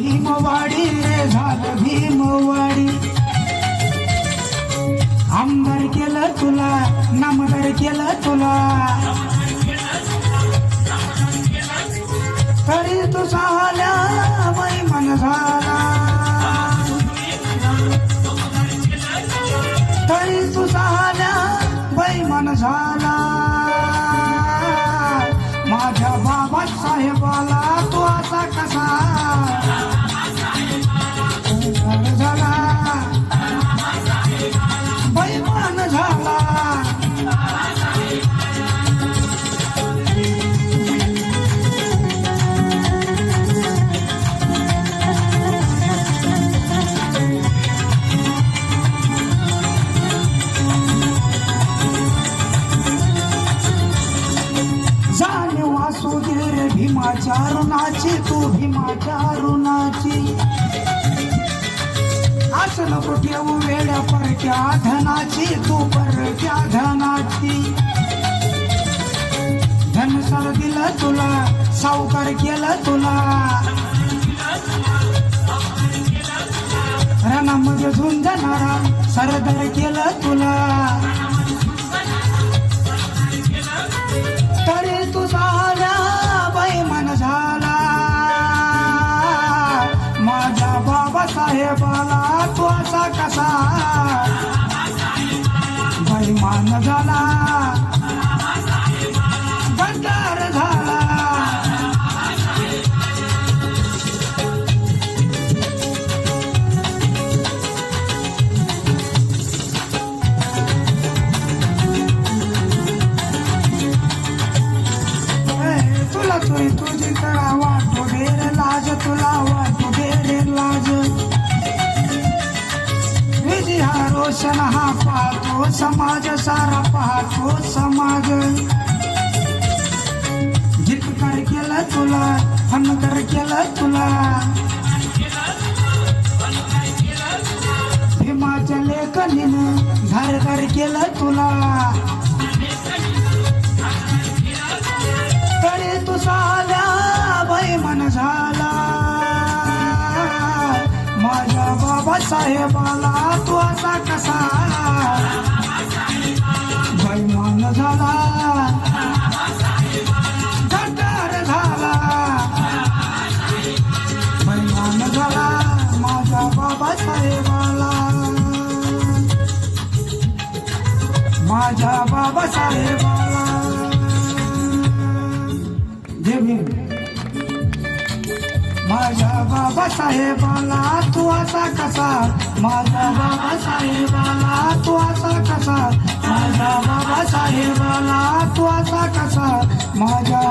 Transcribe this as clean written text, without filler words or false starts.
भीमवाडी रे झालं भीमवाडी. आमदार केलं तुला नामदार केलं तुला तरी तू झाल्या बैमान झाला. तरी तू झाल्या बैमान झाला. माझ्या बाबासाहेबाला तू असा कसा झाला बैमान झाला. जाणीव असू दे रे भीमाच्या ऋणाची तू भीमाच्या ऋणाची. असं नको ठेवू वेड्या परक्या धनाची तू परक्या धनाची. धनसर दिलं तुला सावकार केलं तुला रणामध्ये झुंजणारा सरदार केलं तुला तरी तू झाला बैमान झाला. माझ्या बाबासाहेबाला तू असा कसा बैमान झाला गद्दार झाला. तुला चोरी तुझी तळा वाटू दे रे लाज तुला वाटू दे रे लाज. विधी हा रोशन हा पाहतो समाज सारा पाहतो समाज. जितकार केलं तुला फनकर केलं तुला भीमाच्या लेखनीनं धारदार केलं तुला तरी तू झाल्या बैमान झाला. माझ्या बाबासाहेबाला तू असा कसा बैमान झाला गद्दार झाला बैमान झाला. माझ्या बाबासाहेबाला माझ्या बाबासाहेबाला. जय भीम. माझ्या बाबासाहेबाला तू असा कसा माझ्या बाबासाहेबाला तू असा कसा माझ्या बाबासाहेबाला तू असा कसा माझ्या